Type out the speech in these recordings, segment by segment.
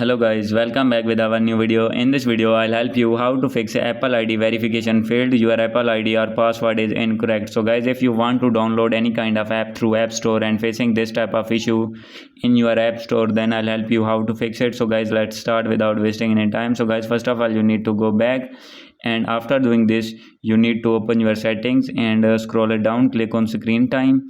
Hello guys, welcome back with our new video. In this video I'll help you how to fix Apple ID verification failed. Your Apple ID or password is incorrect. So guys, if you want to download any kind of app through App Store and facing this type of issue in your App Store, then I'll help you how to fix it. So guys, let's start without wasting any time. So guys, first of all you need to go back, and after doing this you need to open your settings and scroll it down, click on screen time,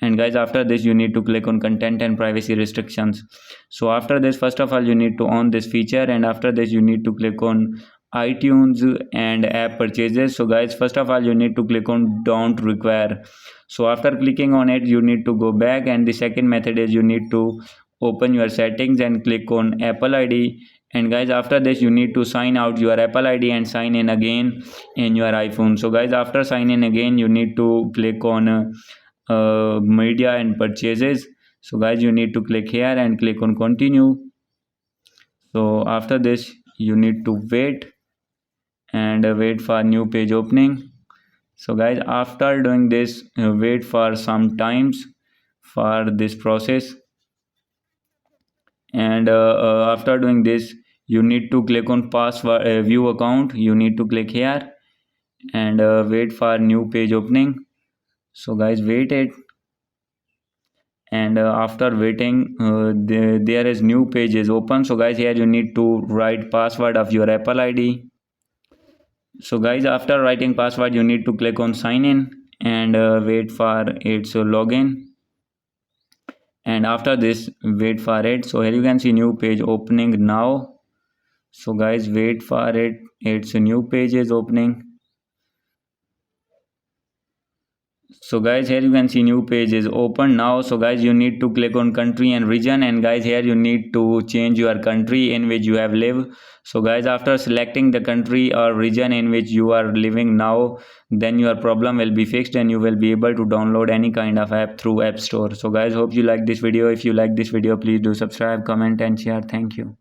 and guys after this you need to click on content and privacy restrictions. So after this, first of all you need to on this feature, and after this you need to click on iTunes and app purchases. So guys, first of all you need to click on don't require. So after clicking on it you need to go back, and the second method is you need to open your settings and click on Apple ID, and guys after this you need to sign out your Apple ID and sign in again in your iPhone. So guys, after sign in again you need to click on media and purchases. So guys, you need to click here and click on continue. So after this you need to wait and wait for new page opening. So guys, after doing this wait for some times for this process, and after doing this you need to click on password view account. You need to click here and wait for new page opening. So guys, wait it, and after waiting there is new page is open. So guys, here you need to write password of your Apple ID. So guys, after writing password you need to click on sign in and wait for its login, and after this wait for it. So here you can see new page opening now. So guys, wait for it, its new page is opening. So guys, here you can see new page is open now. So guys, you need to click on country and region, and guys here you need to change your country in which you have lived. So guys, after selecting the country or region in which you are living now, then your problem will be fixed and you will be able to download any kind of app through App Store. So guys, hope you like this video. If you like this video, please do subscribe, comment and share. Thank you.